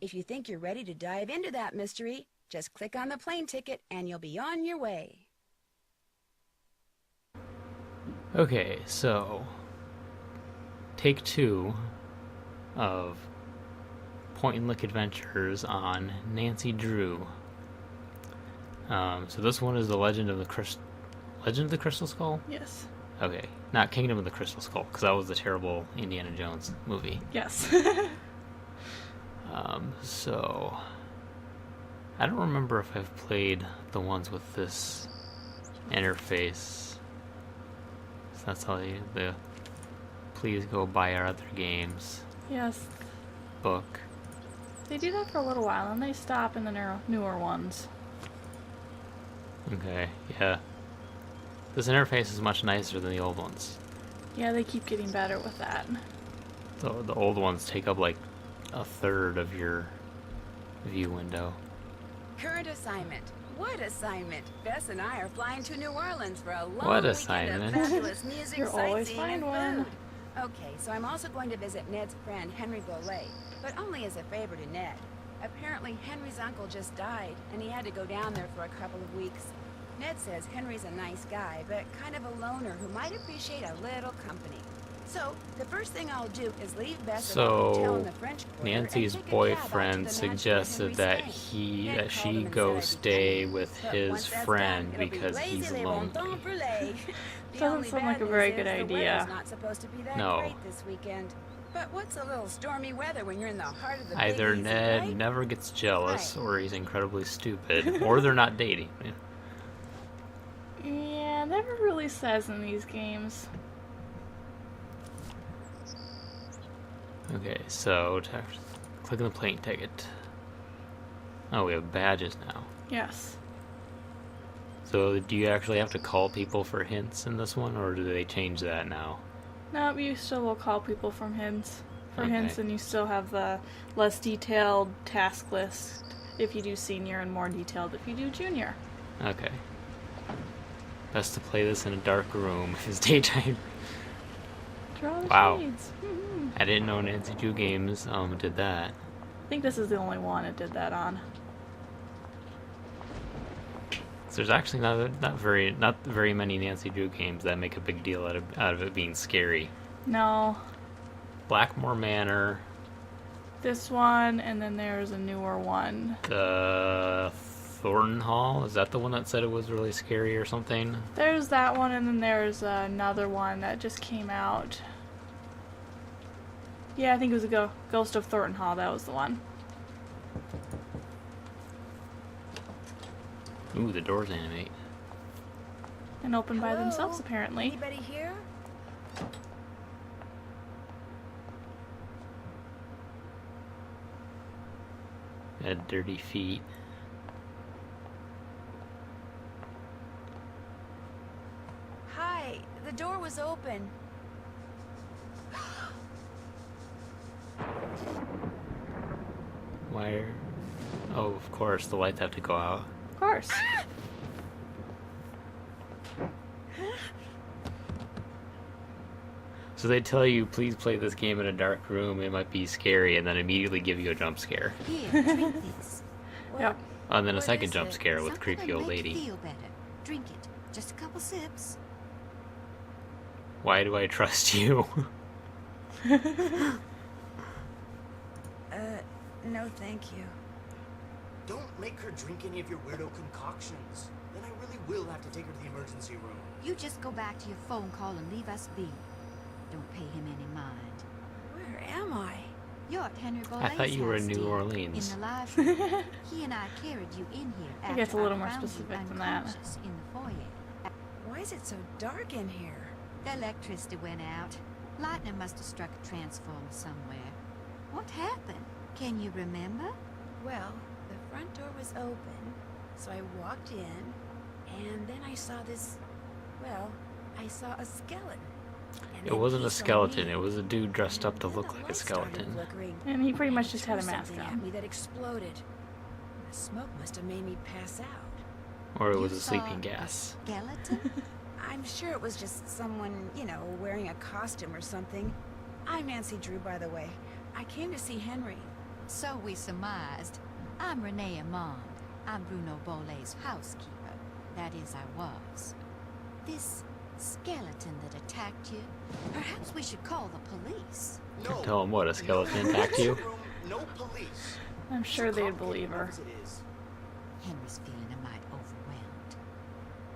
If you think you're ready to dive into that mystery, just click on the plane ticket and you'll be on your way. Okay, so take 2 of Point and Lick Adventures on Nancy Drew. So this one is the Legend of the Crystal Skull? Yes. Okay, not Kingdom of the Crystal Skull, because that was the terrible Indiana Jones movie. Yes. So I don't remember if I've played the ones with this interface. So that's all the please go buy our other games Yes. book. They do that for a little while, and they stop in the newer ones. Okay, yeah. This interface is much nicer than the old ones. Yeah, they keep getting better with that. So the old ones take up like a third of your view window. Current assignment. What assignment? Bess and I are flying to New Orleans for a long What weekend assignment? of fabulous music, You'll always sightseeing, find and one. food. Okay, so I'm also going to visit Ned's friend Henry Bolet, but only as a favor to Ned. Apparently, Henry's uncle just died, and he had to go down there for a couple of weeks. Ned says Henry's a nice guy, but kind of a loner who might appreciate a little company. So, the first thing I'll do is leave Bess at the hotel in the French Quarter Nancy's and take a cab out to boyfriend the suggested mansion where that Henry's staying. Ned she called him and go said stay it'd be with but his once that's friend done, it'll be because lazy he's les lonely. bon temps pour les. The Doesn't only sound bad like a news very is good the idea. weather's not supposed to be that No. great this weekend. But what's a little stormy weather when you're in the heart of the Either Big Easy, Ned right? never gets jealous, Right. or he's incredibly stupid, or they're not dating. Yeah, never really says in these games. Okay, so click on the plane ticket. Oh, we have badges now. Yes. So do you actually have to call people for hints in this one, or do they change that now? No, you still will call people from hints. Okay. Hints, and you still have the less detailed task list if you do senior and more detailed if you do junior. Okay. Best to play this in a dark room. It's daytime. Draw the Wow. shades. Mhm. I didn't know Nancy Drew Games did that. I think this is the only one it did that on. So there's actually not very many Nancy Drew games that make a big deal out of it being scary. No. Blackmore Manor, This one, and then there's a newer one. the Thornton Hall, is that the one that said it was really scary or something? There's that one, and then there's another one that just came out. Yeah, I think it was a Ghost of Thornton Hall. That was the one. Ooh, the doors animate. And open by Hello? themselves, apparently. Anybody here? Had dirty feet. Hi, the door was open. Why? Oh, of course, the lights have to go out. Of course. So they tell you, please play this game in a dark room, it might be scary, and then immediately give you a jump scare. Here, drink this. Yep. And then a What second is jump it? scare with Something creepy that'll old make you lady. feel better. Drink it. Just a couple sips. Why do I trust you? No thank you. Don't make her drink any of your weirdo concoctions. Then I really will have to take her to the emergency room. You just go back to your phone call and leave us be. Don't pay him any mind. Where am I? You're at Henry Bolet's I thought you were in house, New dear, Orleans. In the library. He and I carried you in here I after think it's a little more found you specific than that. unconscious in the foyer. Why is it so dark in here? The electricity went out. Lightning must have struck a transformer somewhere. What happened? Can you remember? Well, the front door was open, so I walked in, and then I saw this... Well, I saw a skeleton. And It then wasn't he a saw skeleton, me. it was a dude dressed up to And look then the like a light started skeleton. flickering, And he pretty much and just threw had a mask something on. at me that exploded. The smoke must have made me pass out. Or it You was a saw sleeping a gas. skeleton? I'm sure it was just someone, wearing a costume or something. I'm Nancy Drew, by the way. I came to see Henry. So we surmised. I'm Renee Amand. I'm Bruno Bolet's housekeeper. That is, I was. This skeleton that attacked you, perhaps we should call the police. No. Tell him what, a skeleton attacked you? Shroom, no police. I'm sure So they'd believe her. complicated as it is. Henry's feeling a mite overwhelmed.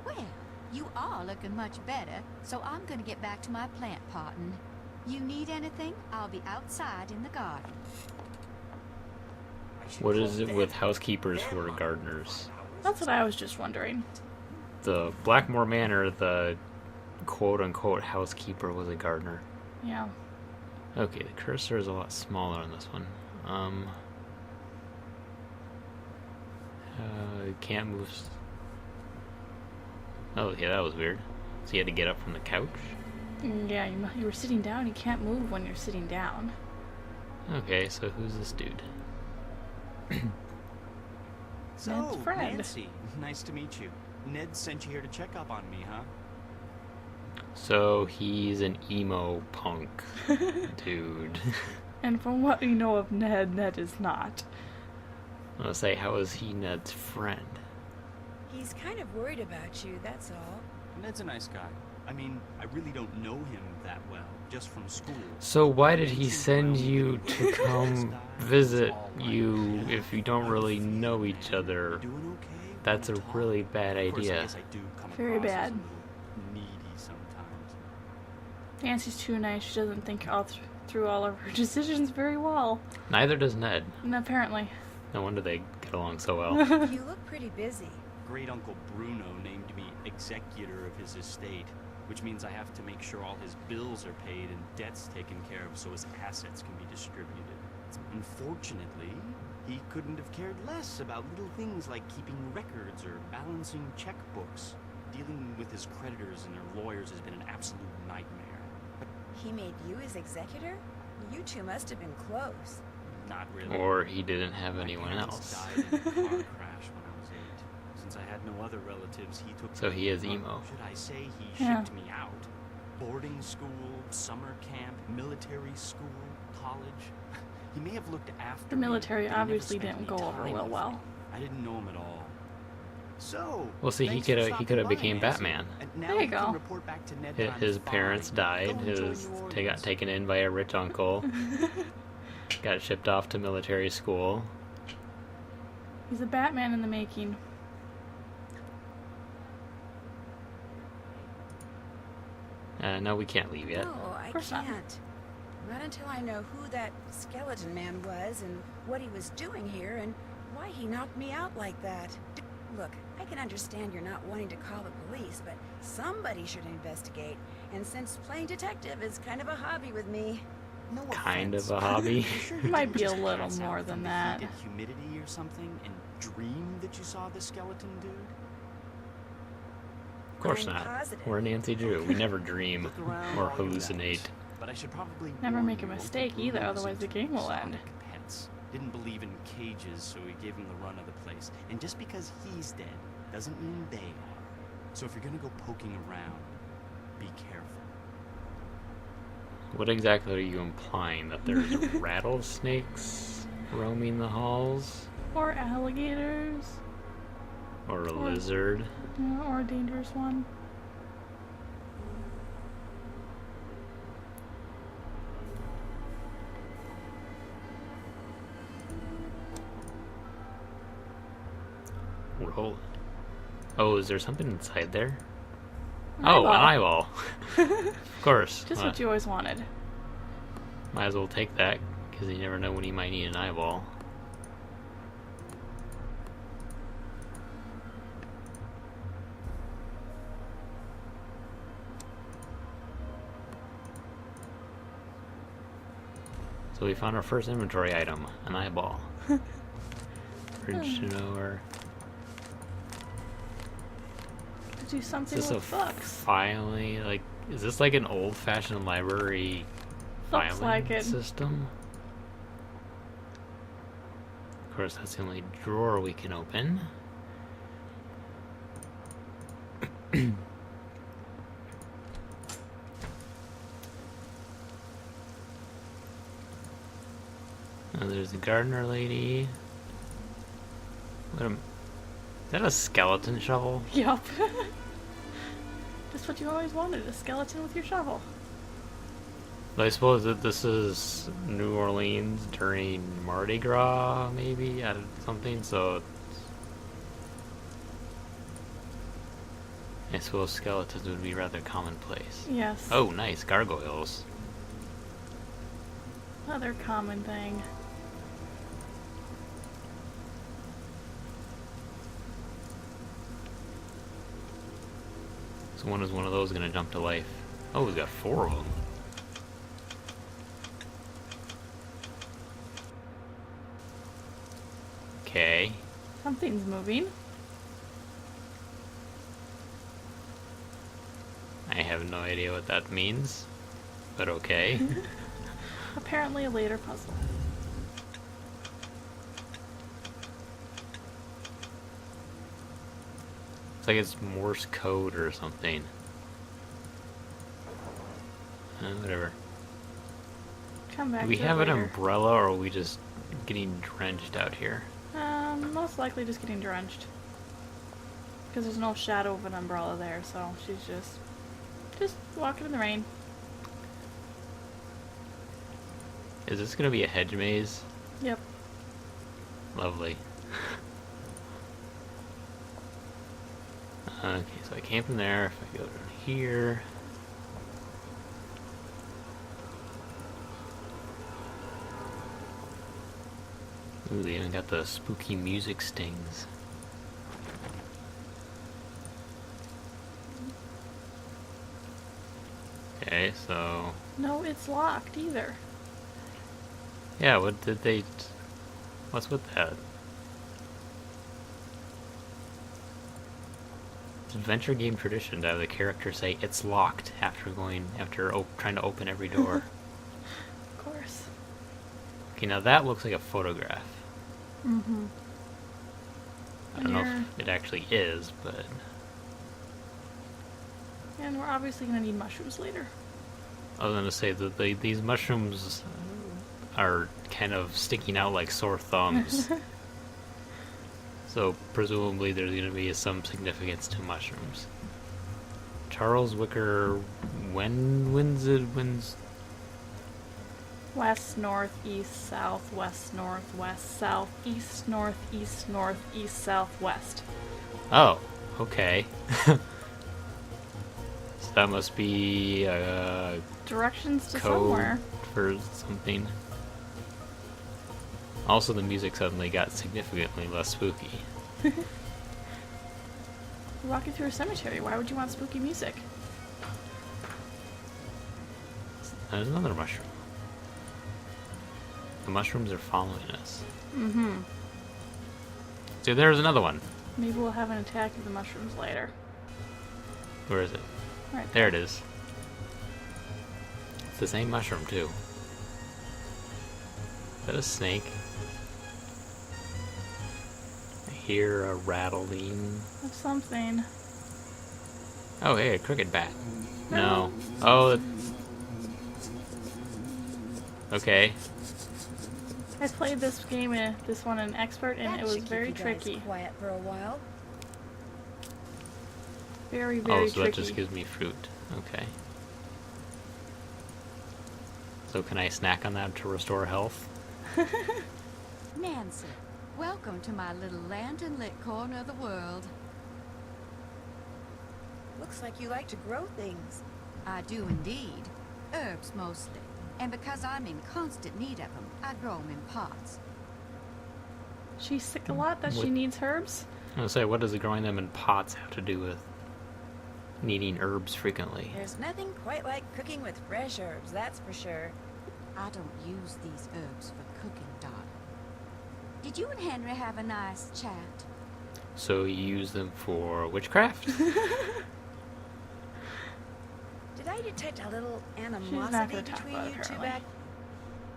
Well, you are looking much better, so I'm gonna get back to my plant potting. You need anything? I'll be outside in the garden. I should What call is it them. with housekeepers They're who are my gardeners? That's what I was just wondering. The Blackmore Manor, the quote-unquote housekeeper was a gardener. Yeah. Okay, the cursor is a lot smaller on this one. Can't move. Oh, yeah, that was weird. So you had to get up from the couch? Yeah, you were sitting down. You can't move when you're sitting down. Okay, so who's this dude? So, Ned's friend. Nancy, nice to meet you. Ned sent you here to check up on me, huh? So he's an emo punk dude. And from what you know of Ned, Ned is not. I'm gonna say, how is he Ned's friend? He's kind of worried about you, that's all. Ned's a nice guy. I mean, I really don't know him that well, just from school. So why did he send you to come visit you if you don't really know each other? Doing okay? That's a Wanna talk? really bad Of course, I idea. guess I do come Very across as bad. a little needy sometimes. Nancy's too nice. She doesn't think through all of her decisions very well. Neither does Ned. And apparently. No wonder they get along so well. You look pretty busy. Great Uncle Bruno named me executor of his estate, which means I have to make sure all his bills are paid and debts taken care of so his assets can be distributed. Unfortunately, he couldn't have cared less about little things like keeping records or balancing checkbooks. Dealing with his creditors and their lawyers has been an absolute nightmare. He made you his executor? You two must have been close. Not really. Or he didn't have My anyone parents else. died in a car crash when I was 8. Since I had no other relatives, he took So me- he is or emo. Should I say he Yeah. shipped me out? Boarding school, summer camp, military school, college. He may have looked after The me, military but he never obviously spent didn't any go over time real with well. me. I didn't know him at all. So, Well, see, he thanks could for have stopping by, became Nancy. Batman. And now There you can go. report back to Ned that I'm His fine. parents died. Go His enjoy New got Orleans. taken in by a rich uncle. Got shipped off to military school. He's a Batman in the making. No, we can't leave yet. No, I course not. can't. Not until I know who that skeleton man was and what he was doing here and why he knocked me out like that. Look, I can understand you're not wanting to call the police, but somebody should investigate. And since playing detective is kind of a hobby with me, No Kind offense, of a but hobby. you sure you Might didn't be a just little pass more out than from the that. heated humidity or something and dream that you saw the skeleton dude? Of course I'm not. positive. We're Nancy Drew. We never dream Look around or all you hallucinate. guys. But I should probably Never warn make a you, Uncle mistake Bruno either, otherwise isn't the game will end. Sonic Pets. Didn't believe in cages, so we gave him the run of the place. And just because he's dead doesn't mean they are. So if you're gonna go poking around, be careful. What exactly are you implying? That there's rattlesnakes roaming the halls? Or alligators. Or a Or- lizard? Yeah, or a dangerous one. Roll. Oh, is there something inside there? An Oh, an eyeball. eyeball. Of course. Just Well, what you always wanted. might as well take that, because you never know when you might need an eyeball. So we found our first inventory item, an eyeball. Bridge to nowhere. Do Is something this a with books. filing, like, is this like an old-fashioned library Looks filing like it. system? Of course, that's the only drawer we can open. And there's the gardener lady. Is that a skeleton shovel? Yup. Just what you always wanted, a skeleton with your shovel. I suppose that this is New Orleans during Mardi Gras, maybe, something, so I suppose skeletons would be rather commonplace. Yes. Oh, nice, gargoyles. Another common thing. So when is one of those gonna jump to life? Oh, we've got 4 of them. Okay. Something's moving. I have no idea what that means, but okay. Apparently a later puzzle. It's like it's Morse code or something. Whatever. Come back Do we to it have an later. umbrella, or are we just getting drenched out here? Most likely just getting drenched. Because there's no shadow of an umbrella there, so she's just walking in the rain. Is this gonna be a hedge maze? Yep. Lovely. Okay, so I came from there. If I go down here. Ooh, they even got the spooky music stings. Okay, so... No, it's locked either. Yeah, what did they... What's with that? It's adventure game tradition to have the character say it's locked after trying to open every door. Of course. Okay, now that looks like a photograph. Mm-hmm. I don't know if it actually is, but... And we're obviously going to need mushrooms later. I was gonna say that these mushrooms are kind of sticking out like sore thumbs. So presumably there's gonna be some significance to mushrooms. Charles Wicker, when's West, north, east, south, west, north, west, south, east, north, east, north, east, south, west. Oh, okay. So that must be Directions to code somewhere. for something. Also, the music suddenly got significantly less spooky. You're walking through a cemetery. Why would you want spooky music? There's another mushroom. The mushrooms are following us. Mm-hmm. So there's another one. Maybe we'll have an attack of the mushrooms later. Where is it? Right There it is. It's the same mushroom, too. Is that a snake? I hear a rattling. Of something. Oh, hey, a cricket bat. No. Oh, okay. I played this game, this one in Expert, and That it was should keep very you guys tricky. quiet for a while. Very, Oh, very so that tricky. just gives me fruit. Okay. So can I snack on that to restore health? Nancy, welcome to my little lantern-lit corner of the world. Looks like you like to grow things. I do indeed. Herbs mostly. And because I'm in constant need of them, I grow them in pots. She's sick a lot that she What- needs herbs. I was gonna say, what does growing them in pots have to do with needing herbs frequently? There's nothing quite like cooking with fresh herbs, that's for sure. I don't use these herbs for cooking, darling. Did you and Henry have a nice chat? So you use them for witchcraft? Did I detect a little not animosity gonna talk between about it, you two apparently. back?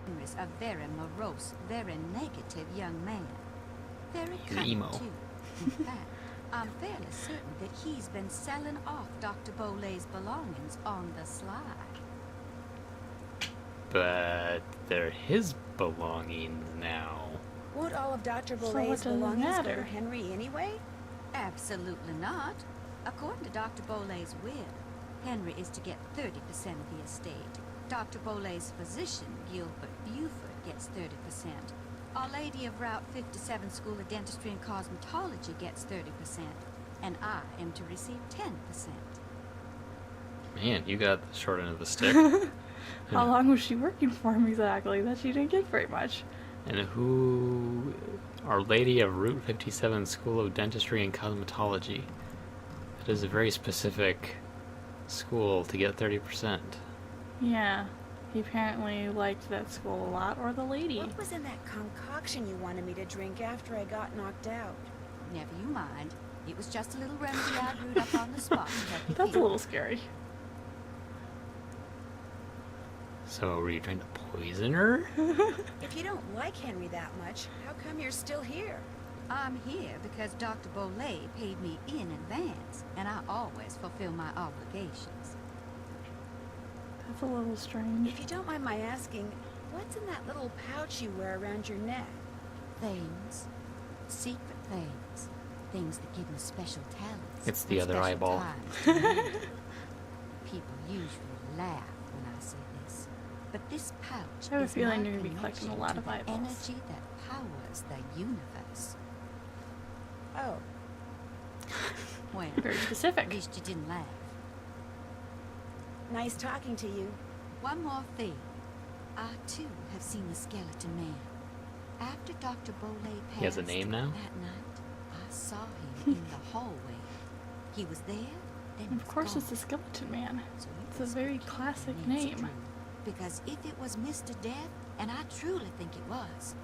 Henry's a very morose, very negative young man. Very He's cunning, emo. too. In fact, I'm fairly certain that he's been selling off Dr. Bolay's belongings on the sly. but they're his belongings now. Won't all of Dr. So what Bolet's does it belongings go matter? to Henry anyway? Absolutely not. According to Dr. Bolet's will, Henry is to get 30% of the estate. Dr. Bolet's physician, Gilbert Buford, gets 30%. Our Lady of Route 57 School of Dentistry and Cosmetology gets 30%. And I am to receive 10%. Man, you got the short end of the stick. How long was she working for him exactly that she didn't get very much? And who... Our Lady of Route 57 School of Dentistry and Cosmetology. That is a very specific school to get 30%. Yeah, he apparently liked that school a lot, or the lady. What was in that concoction you wanted me to drink after I got knocked out? Never you mind. It was just a little remedy I brewed up on the spot to help you That's a feel. little scary. So, were you trying to poison her? If you don't like Henry that much, how come you're still here? I'm here because Dr. Bolet paid me in advance, and I always fulfill my obligations. That's a little strange. If you don't mind my asking, what's in that little pouch you wear around your neck? Things. Secret things. Things that give me special talents. It's the and other special eyeball. times to use. People usually laugh when I say this, but this pouch I have a is feeling my you're gonna be collecting a connection lot to of the eyeballs. energy that powers the universe. Oh, Well, Very at specific. least you didn't laugh. nice talking to you. One more thing. I, too, have seen the skeleton man. After Dr. Bolet passed He has a name now? that night, I saw him in the hallway. He was there, then he Of was course, gone. it's the Skeleton Man. So It's a must very be classic Nancy name. Drew. Because if it was Mr. Death, and I truly think it was,